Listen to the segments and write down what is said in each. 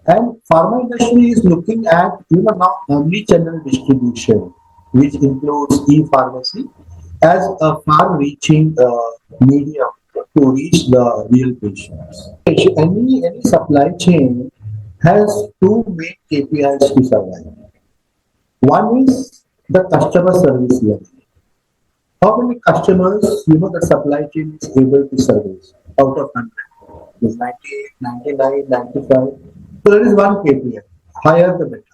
And pharma industry is looking at now omni-channel distribution, which includes e-pharmacy as a far-reaching medium to reach the real patients. Any supply chain has two main KPIs to survive. One is the customer service level. How many customers the supply chain is able to service out of 100? Is 98, 99, 95? So there is one KPI. Higher the better.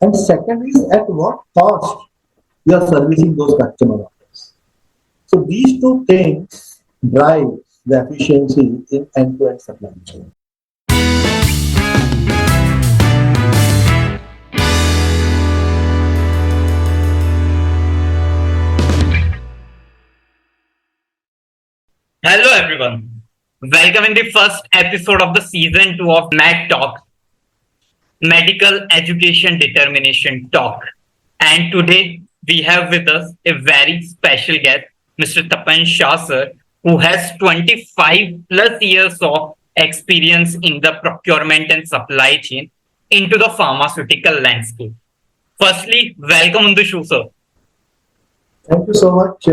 And second is at what cost you are servicing those customer orders. So these two things drive the efficiency in end-to-end supply chain. Hello, everyone. Welcome in the first episode of the season 2 of MAD Talk, Medical Education Determination Talk. And today we have with us a very special guest, Mr. Tapan Shah, sir, who has 25 plus years of experience in the procurement and supply chain into the pharmaceutical landscape. Firstly, welcome on the show, sir. Thank you so much,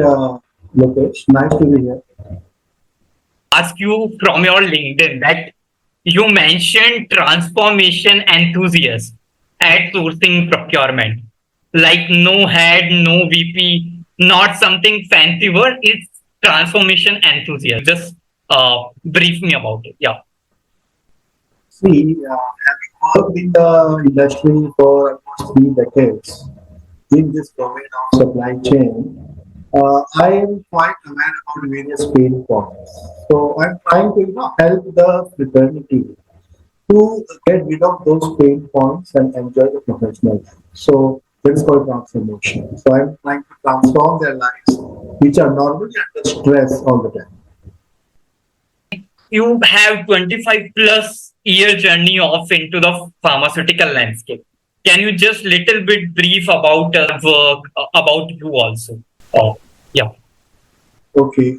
Lokesh. Nice to be here. Ask you from your LinkedIn that you mentioned transformation enthusiast at sourcing procurement. Like no head, no VP, not something fancy word. It's transformation enthusiast. Just brief me about it. Yeah. See, having worked in the industry for almost 3 decades in this domain of supply chain, I am quite aware about various pain points. So I'm trying to help the fraternity to get rid of those pain points and enjoy the professional life. So that is called transformation. So I'm trying to transform their lives, which are normally under stress all the time. You have 25 plus year journey off into the pharmaceutical landscape. Can you just little bit brief about work, about you also? Yeah. Okay.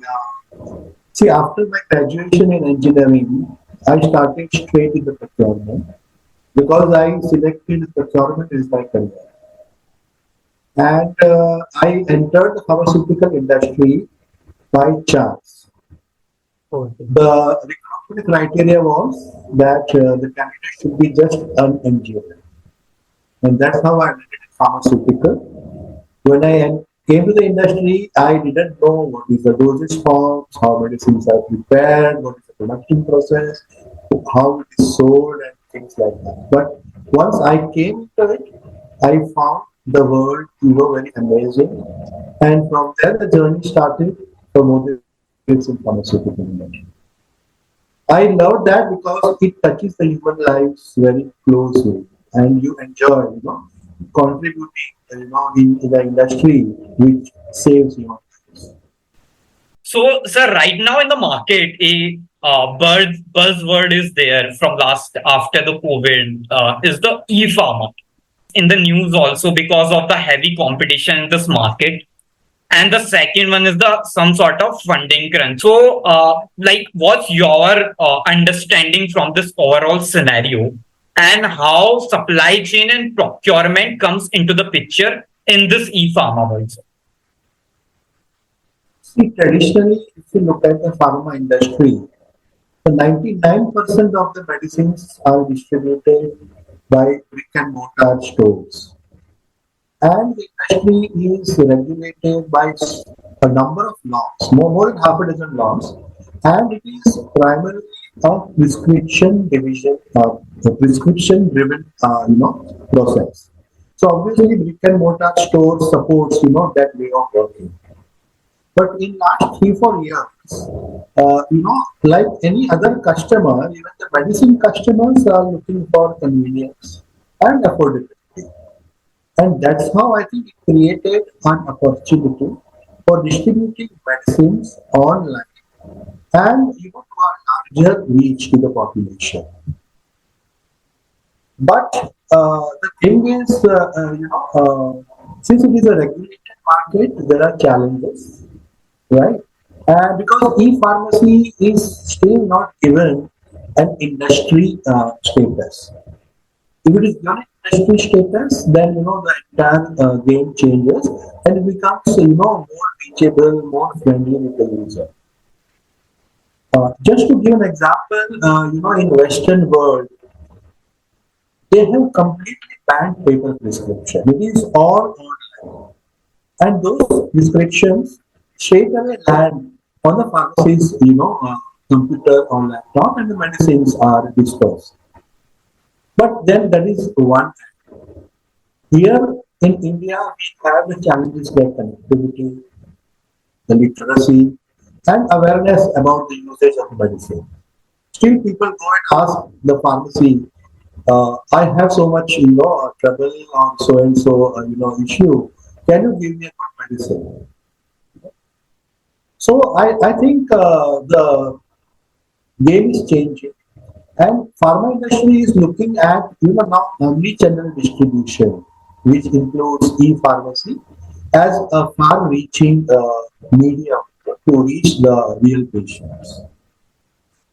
See, after my graduation in engineering, I started straight in the procurement because I selected procurement as my career. And I entered the pharmaceutical industry by chance. Okay. The recruitment criteria was that the candidate should be just an engineer. And that's how I ended in pharmaceutical. When I came to the industry, I didn't know what is the dosage forms, how medicines are prepared, what is the production process, how it is sold, and things like that. But once I came into it, I found the world, very amazing. And from there, the journey started for more than decades in pharmaceutical industry. I love that because it touches the human lives very closely, and you enjoy, contributing, in the industry which saves human lives. So, sir, right now in the market, a buzzword is there from last after the COVID is the e-pharma in the news also because of the heavy competition in this market. And the second one is the some sort of funding crunch. So, like, what's your understanding from this overall scenario, and how supply chain and procurement comes into the picture in this e-pharma also? See, traditionally, if you look at the pharma industry, the 99% of the medicines are distributed by brick and mortar stores. And the industry is regulated by a number of laws, more than half a dozen laws, and it is primarily a prescription division, a prescription-driven, process. So obviously, brick and mortar stores supports that way of working. But in last 3 4 years, like any other customer, even the medicine customers are looking for convenience and affordability. And that's how I think it created an opportunity for distributing medicines online and to a larger reach to the population. But the thing is, since it is a regulated market, there are challenges, right? And because e-pharmacy is still not given and industry status. If it is not industry status, then the entire game changes and it becomes more reachable, more friendly with the user. Just to give an example, in Western world, they have completely banned paper prescription. It is all online, and those prescriptions straight away land on the pharmacist's computer or laptop, and the medicines are dispersed. But then that is one. Here in India, we have the challenges like connectivity, the literacy, and awareness about the usage of medicine. Still, people go and ask the pharmacy, I have so much, trouble on so and so, issue. Can you give me a good medicine? So I think the game is changing, and pharma industry is looking at now omni-channel distribution, which includes e-pharmacy as a far-reaching medium to reach the real patients.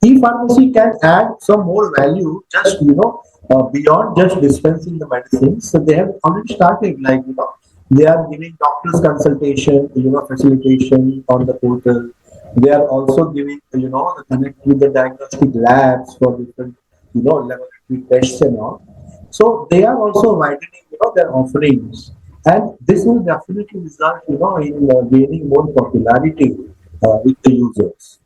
E-pharmacy can add some more value just beyond just dispensing the medicines. So they have already started, like they are giving doctors consultation, facilitation on the portal. They are also giving the connect with the diagnostic labs for different laboratory tests and all. So they are also widening their offerings, and this will definitely result in gaining more popularity with the users.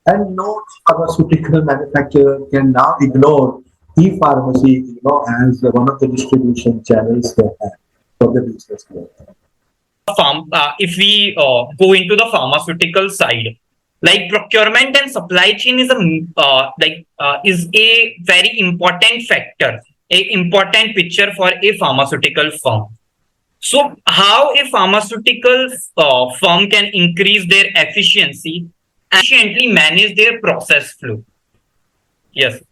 And no pharmaceutical manufacturer can now ignore e-pharmacy, as one of the distribution channels they have for the business growth. If we go into the pharmaceutical side, like procurement and supply chain is is a very important factor, a important picture for a pharmaceutical firm. So, how a pharmaceutical firm can increase their efficiency and efficiently manage their process flow? Yes.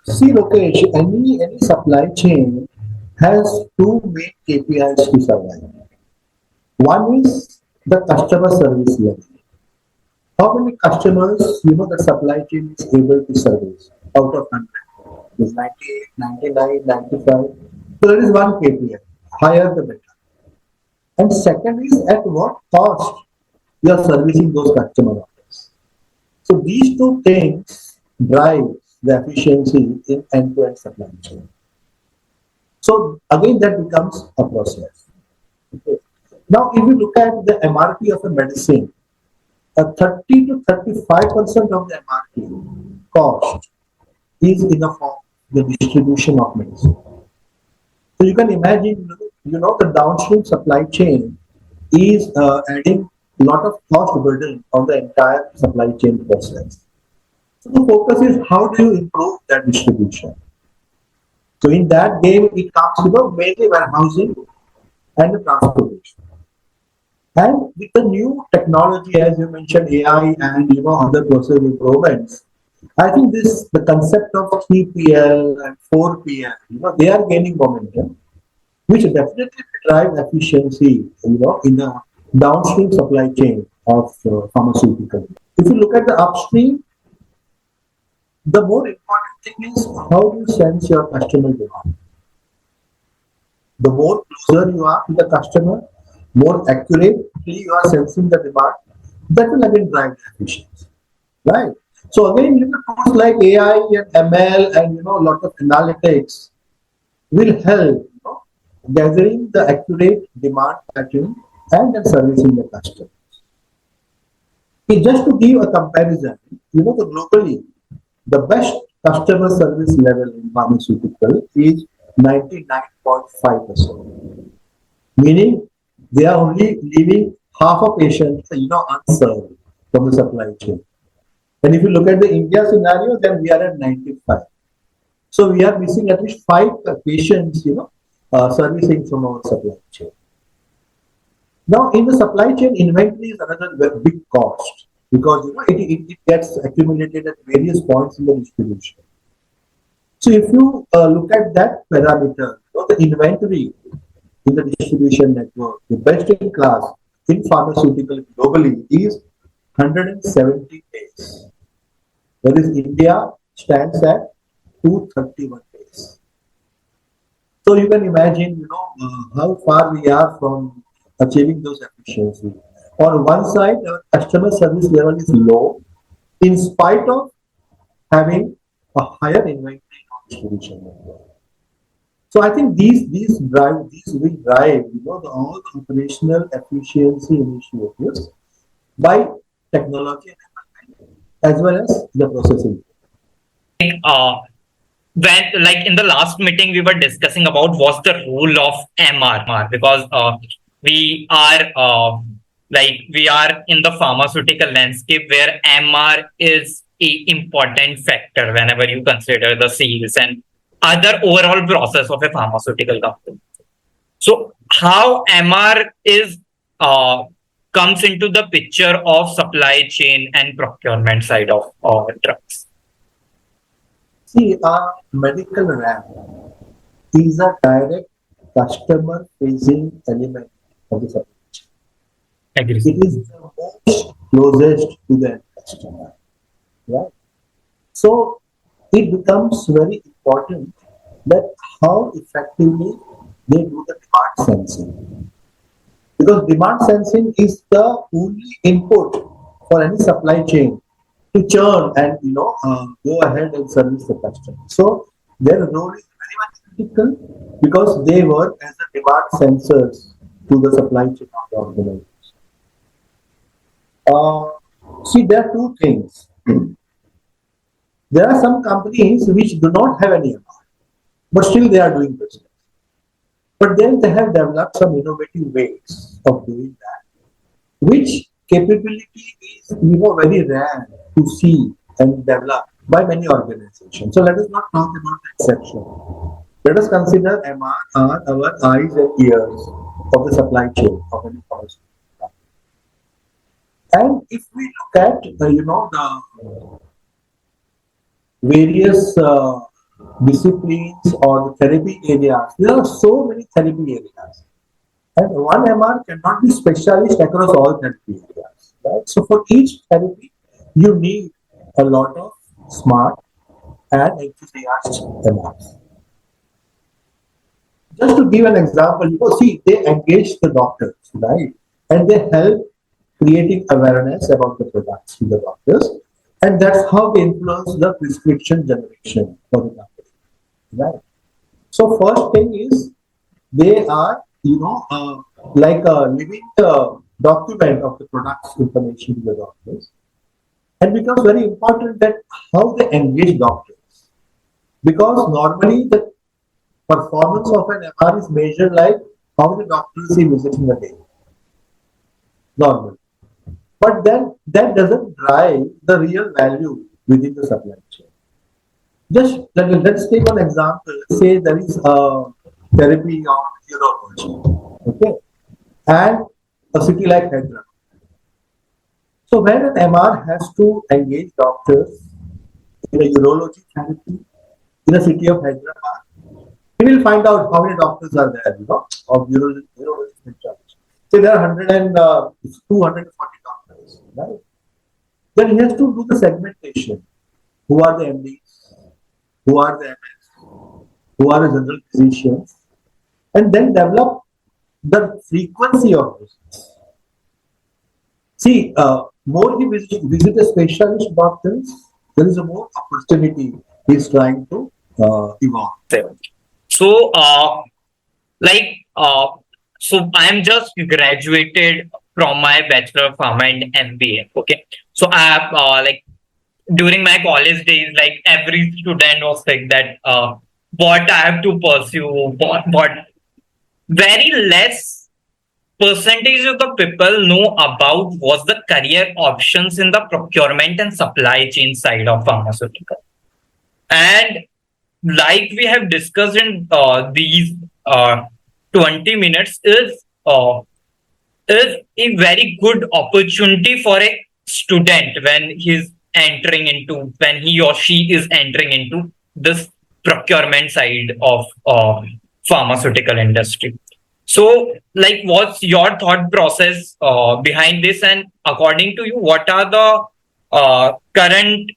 See, Lokesh, any supply chain has two main KPIs to survive. One is the customer service level. How many customers the supply chain is able to service out of 100? Is 98, 99, 95? So that is one KPI. Higher the better. And second is at what cost you are servicing those customer orders. So these two things drive the efficiency in end-to-end supply chain. So again, that becomes a process. Okay. Now, if you look at the MRP of a medicine, a 30 to 35% of the MRP cost is in the form the distribution of medicine. So you can imagine, the downstream supply chain is adding a lot of cost burden on the entire supply chain process. So the focus is how do you improve that distribution. So in that game, it comes mainly warehousing and the transportation. And with the new technology, as you mentioned, AI and other process improvements, I think this the concept of 3PL and 4PL, they are gaining momentum, which definitely drive efficiency, in the downstream supply chain of pharmaceutical. If you look at the upstream, the more important thing is how you sense your customer demand. The more closer you are to the customer, more accurately you are sensing the demand, that will again drive the efficiency, right? So again, tools like AI and ML and a lot of analytics will help gathering the accurate demand pattern and then servicing the customer. Okay, just to give a comparison, the globally, the best customer service level in pharmaceutical is 99.5%, meaning they are only leaving half a patient, unserved from the supply chain. And if you look at the India scenario, then we are at 95. So we are missing at least five patients, servicing from our supply chain. Now, in the supply chain, inventory is another big cost because it gets accumulated at various points in the distribution. So if you look at that parameter, the inventory in the distribution network, the best in class in pharmaceutical globally is 170 days, whereas India stands at 231 days. So you can imagine, how far we are from achieving those efficiency. On one side, our customer service level is low, in spite of having a higher inventory on distribution network. So I think these will drive, all the operational efficiency initiatives by technology as well as the processing. Like, when like in the last meeting we were discussing about what's the role of MR, because we are we are in the pharmaceutical landscape where MR is a important factor whenever you consider the sales and other overall process of a pharmaceutical company. So how MR is uh, comes into the picture of supply chain and procurement side of drugs. See, our medical rep is a direct customer facing element of the supply chain. Agree. It is the most closest to the customer, right? So it becomes very important that how effectively they do the demand sensing. Because demand sensing is the only input for any supply chain to churn and go ahead and service the customer. So their role is very much critical because they work as a demand sensors to the supply chain of the organization. Uh, See, there are two things. There are some companies which do not have any amount, but still they are doing business. But then they have developed some innovative ways of doing that, which capability is very rare to see and develop by many organizations. So let us not talk about the exception. Let us consider MR are our eyes and ears of the supply chain of any pharmaceutical. And if we look at the various disciplines or the therapy areas, there are so many therapy areas. And one MR cannot be specialist across all therapy areas. Right? So for each therapy, you need a lot of smart and enthusiastic MRs. Just to give an example, see, they engage the doctors, right? And they help creating awareness about the products to the doctors. And that's how they influence the prescription generation for the company, right? So first thing is they are, like a living document of the product's information to the doctors. And becomes very important that how they engage doctors. Because normally the performance of an MR is measured like how many doctors he visits in a day. Normally. But then that doesn't drive the real value within the supply chain. Just let's take an example. Say there is a therapy on urology, okay, and a city like Hyderabad. So when an MR has to engage doctors in a urology therapy in a city of Hyderabad, he will find out how many doctors are there, of urology specialty. Say there are 100 and 240 doctors, right? Then he has to do the segmentation. Who are the MDs? Who are the MS? Who are the general physicians? And then develop the frequency of visits. See, more he visit a specialist doctors, there is a more opportunity he's trying to evolve. So, like, uh, so I am just graduated from my Bachelor of Pharma and MBA. Okay. So I have, during my college days, like every student was like that, what I have to pursue, what very less percentage of the people know about was the career options in the procurement and supply chain side of pharmaceutical. And like we have discussed in these uh, 20 minutes is a very good opportunity for a student when he or she is entering into this procurement side of pharmaceutical industry. So, like, what's your thought process behind this? And according to you, what are the current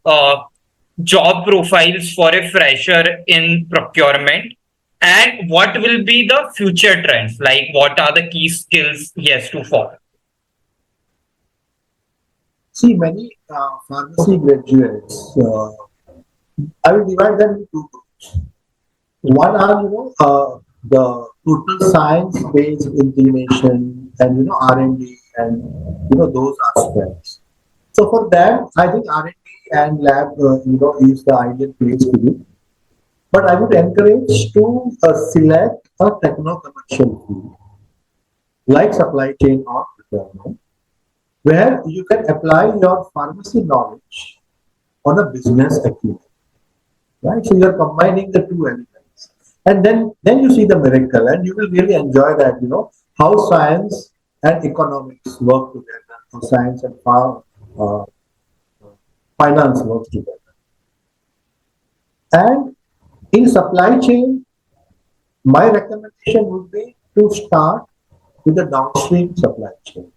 job profiles for a fresher in procurement? And what will be the future trends? Like, what are the key skills he has to follow? See, many pharmacy graduates, I will divide them into two groups. One are, the total science-based inclination and, R&D and, those aspects. So for them, I think R&D and lab, is the ideal place to be. But I would encourage to select a techno-commercial field like supply chain or procurement, where you can apply your pharmacy knowledge on a business acumen, right? So you're combining the two elements, and then you see the miracle, and you will really enjoy that. How science and economics work together, how science and uh, finance works together, and in supply chain, my recommendation would be to start with the downstream supply chain,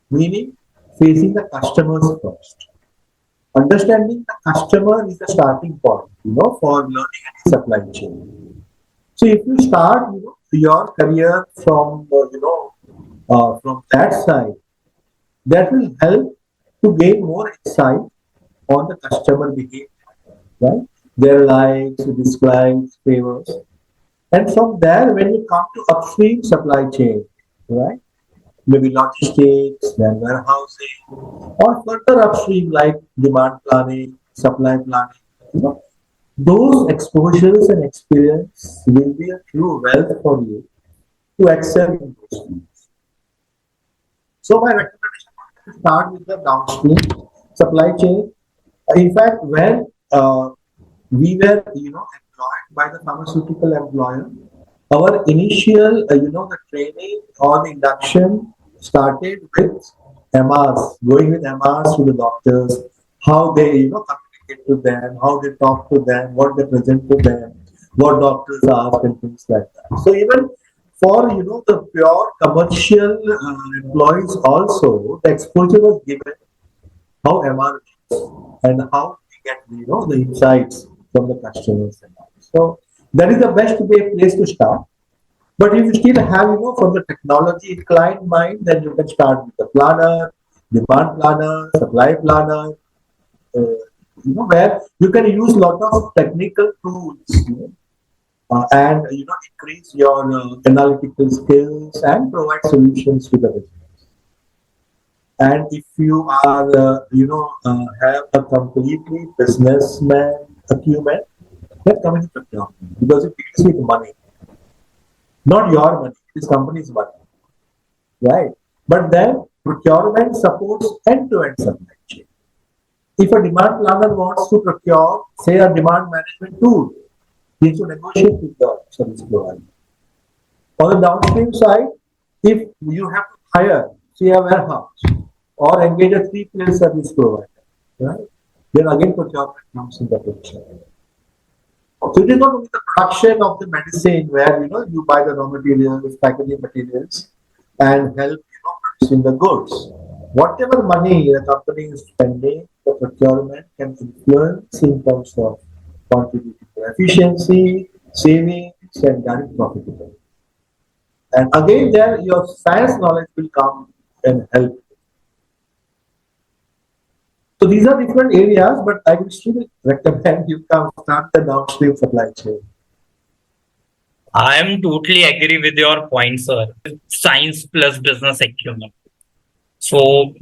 meaning facing the customers first. Understanding the customer is the starting point, for learning any supply chain. So if you start, your career from, from that side, that will help to gain more insight on the customer behavior, right? Their likes, dislikes, favors. And from there, when you come to upstream supply chain, right? Maybe logistics, then warehousing, or further upstream like demand planning, supply planning. Those exposures and experience will be a true wealth for you to excel in those fields. So my recommendation is to start with the downstream supply chain. In fact, when we were, employed by the pharmaceutical employer, our initial, the training or the induction started with MRs, going with MRs to the doctors, how they, communicate to them, how they talk to them, what they present to them, what doctors ask, and things like that. So even for, the pure commercial employees also, the exposure was given how MR works and how we get, the insights from the customers and all. So that is the best way place to start. But if you still have, from the technology inclined mind, then you can start with the planner, demand planner, supply planner, where you can use a lot of technical tools, and increase your analytical skills and provide solutions to the business. And if you are, have a completely businessman acumen, then come into procurement because it deals with money, not your money, it is company's money, right? But then procurement supports end-to-end supply chain. If a demand planner wants to procure, say, a demand management tool, he has to negotiate with the service provider. On the downstream side, if you have to hire, say, a warehouse or engage a three-player service provider, right? Then again procurement comes in the picture. So it is not only the production of the medicine where you buy the raw materials, packaging materials, and help producing the goods. Whatever money the company is spending, the procurement can influence in terms of contributing to efficiency, savings, and direct profitability. And again, there your science knowledge will come and help. So these are different areas, but I will still recommend you come start the downstream supply chain. I am totally agree with your point, sir. Science plus business acumen. So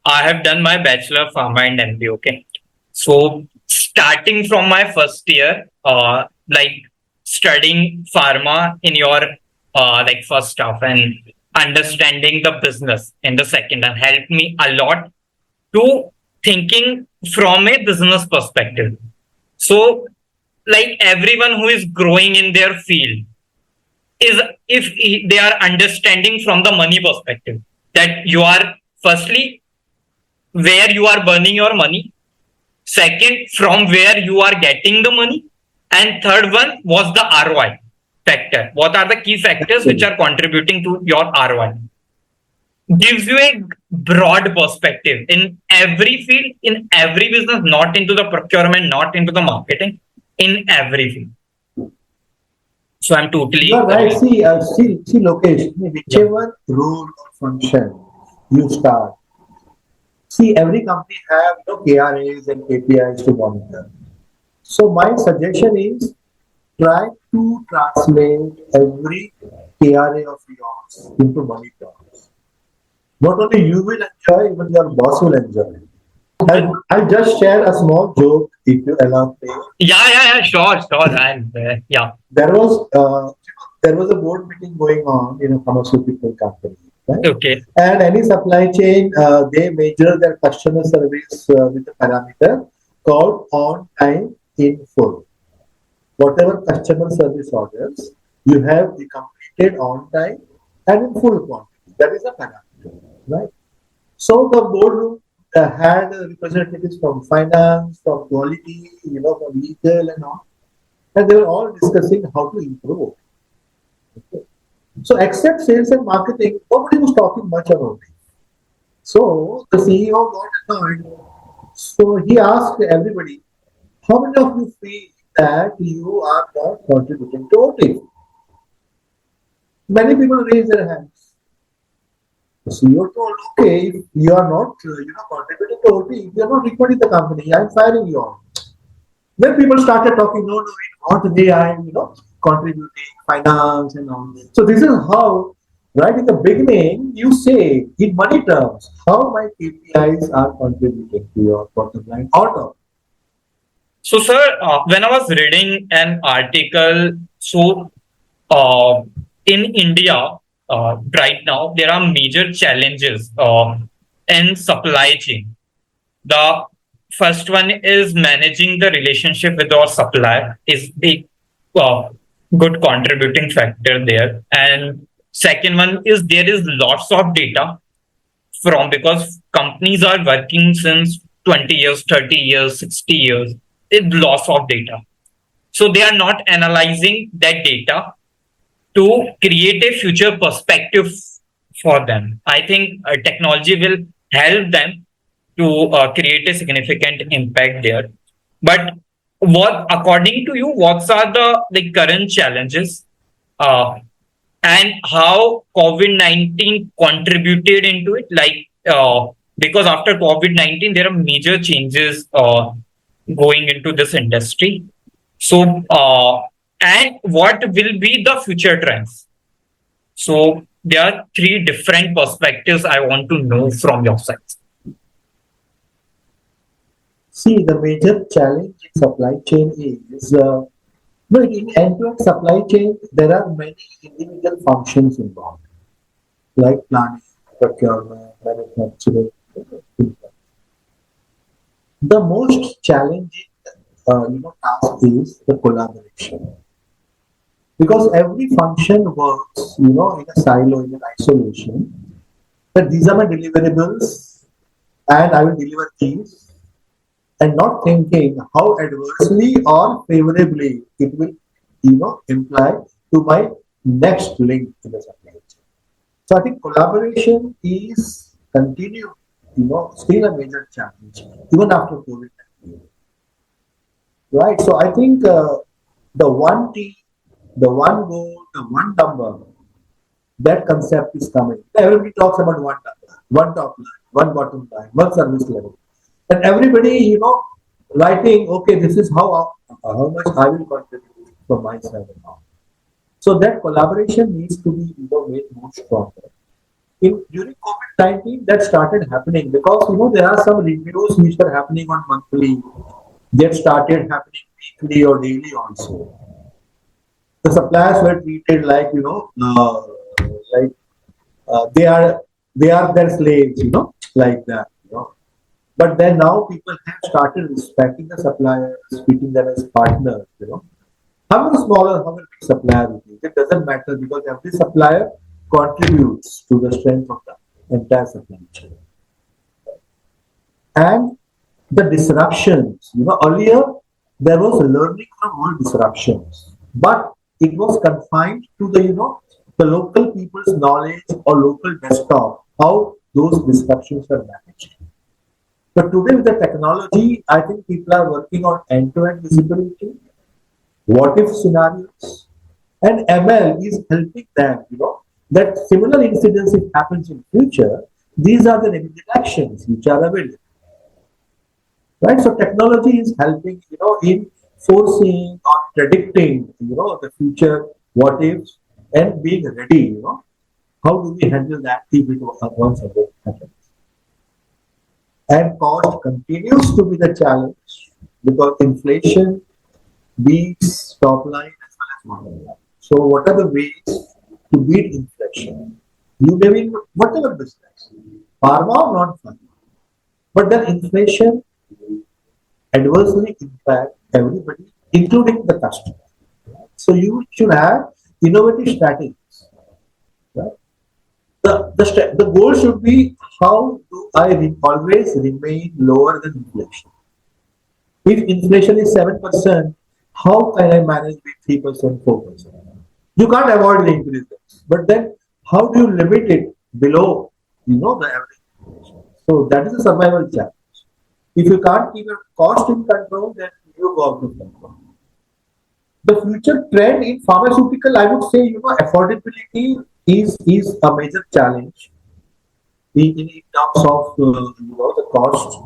I have done my bachelor of pharma and MBA. Okay, so starting from my first year, like studying pharma in your like first half and understanding the business in the second and helped me a lot to thinking from a business perspective. So like everyone who is growing in their field is if they are understanding from the money perspective that you are firstly where you are burning your money, second from where you are getting the money, and third one was the ROI factor. What are the key factors which Actually, are contributing to your ROI? Gives you a broad perspective in every field, in every business, not into the procurement, not into the marketing, in every field. So I'm you are totally right. See, Lokesh, yeah. whichever role or function you start, see, every company have KRAs and KPIs to monitor. So my suggestion is try to translate every KRA of yours into money terms. Not only you will enjoy, even your boss will enjoy. I'll just share a small joke if you allow me. Yeah, sure, sure. And yeah, There was there was a board meeting going on in a pharmaceutical company, right? okay. And any supply chain, they measure their customer service with a parameter called on time in full. Whatever customer service orders you have the completed on time and in full quantity. That is a parameter, right? So the boardroom had representatives from finance, from quality, from legal and all, and they were all discussing how to improve. Okay. So except sales and marketing, nobody was talking much about it. So the CEO got annoyed. So he asked everybody, how many of you feel that you are not contributing to OT? Many people raised their hands. The CEO told, okay, if you are not, contributing to OT, if you are not required in the company, I am firing you all. Then people started talking, no, in what way I am, contributing, finance and all. So this is how, right in the beginning, you say in money terms, how my KPIs are contributing to your bottom line order. So, sir, when I was reading an article, so uh, in India, right now, there are major challenges in supply chain. The first one is managing the relationship with our supplier is a uh, good contributing factor there. And second one is there is lots of data from because companies are working since 20 years, 30 years, 60 years. It's lots of data. So they are not analyzing that data to create a future perspective for them. I think technology will help them to create a significant impact there. But what, according to you, what are the current challenges uh, and how COVID-19 contributed into it? Because after COVID-19, there are major changes going into this industry. So, and what will be the future trends? So, there are three different perspectives I want to know from your side. See, the major challenge in supply chain is, in end-to-end supply chain, there are many individual functions involved, like planning, procurement, manufacturing. The most challenging, task is the collaboration because every function works, in a silo, in an isolation. That these are my deliverables, and I will deliver these, and not thinking how adversely or favorably it will, imply to my next link in the supply chain. So I think collaboration is continue, still a major challenge even after COVID-19. Right. So I think the one team, the one goal, the one number, that concept is coming. Everybody talks about one number, one top line, one bottom line, one service level. And everybody, writing, okay, this is how much I will contribute from my side and all. So that collaboration needs to be made more stronger. During COVID-19, that started happening because there are some reviews which were happening on monthly. That started happening weekly or daily also. The suppliers were treated like like they are their slaves, like that. But then now people have started respecting the suppliers, treating them as partners. However small or however big supplier it is, it doesn't matter because every supplier contributes to the strength of the entire supply chain. And the disruptions, earlier there was learning from all disruptions, but it was confined to the local people's knowledge or local desktop, how those disruptions are managed. But today with the technology, I think people are working on end-to-end visibility, what if scenarios, and ML is helping them, that similar incidents if happens in future, these are the remedial actions which are available, right? So technology is helping, in foreseeing or predicting, the future what ifs and being ready, how do we handle that if it once again happens? And cost continues to be the challenge because inflation beats top line as well as bottom line. So what are the ways to beat inflation? You may be in whatever business, pharma or not pharma, but then inflation adversely impact everybody, including the customer. So you should have innovative strategies. Right? The goal should be how do I always remain lower than inflation? If inflation is 7%, how can I manage with 3%, 4%? You can't avoid the increases, but then how do you limit it below, the average inflation? So that is a survival challenge. If you can't keep your cost in control, then you go out of control. The future trend in pharmaceutical, I would say, affordability is a major challenge in terms of the cost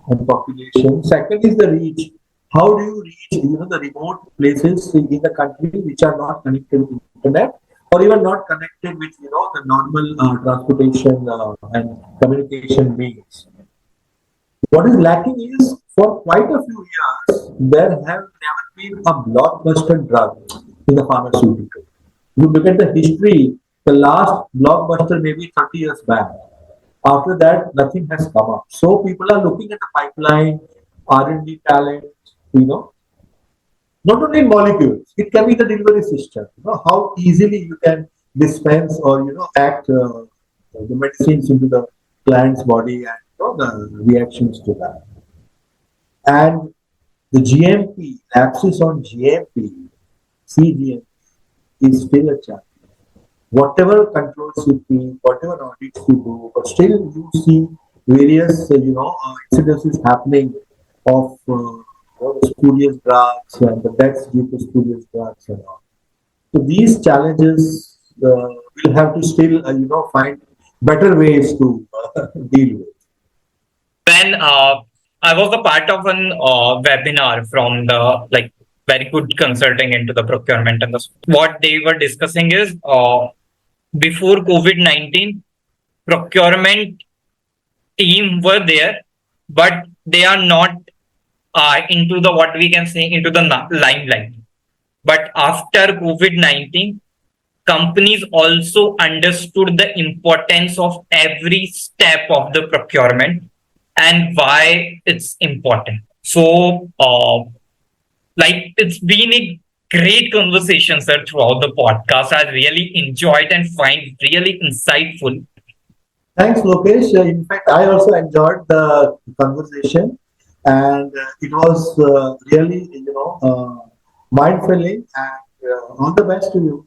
and population. Second is the reach. How do you reach the remote places in the country which are not connected with internet or even not connected with the normal transportation and communication means. What is lacking is for quite a few years there have never been a blockbuster drug in the pharmaceutical. You look at the history, the last blockbuster maybe 30 years back. After that, nothing has come up. So people are looking at the pipeline, R&D talent, not only molecules, it can be the delivery system. How easily you can dispense or act the medicines into the client's body and the reactions to that. And the GMP, axis on GMP, CGMP is still a challenge. Whatever controls you keep, whatever audits you do, but still you see various, incidences happening of spurious drugs and the deaths due to spurious drugs and all. So these challenges will have to still, find better ways to deal with. When I was a part of an webinar from the like very good consulting into the procurement and what they were discussing is before COVID-19, procurement team were there, but they are not into the what we can say into the limelight. But after COVID-19, companies also understood the importance of every step of the procurement and why it's important. So, like it's been a great conversation, sir, throughout the podcast. I really enjoyed and find really insightful. Thanks, Lokesh. In fact, I also enjoyed the conversation, and it was really, mind filling. And all the best to you.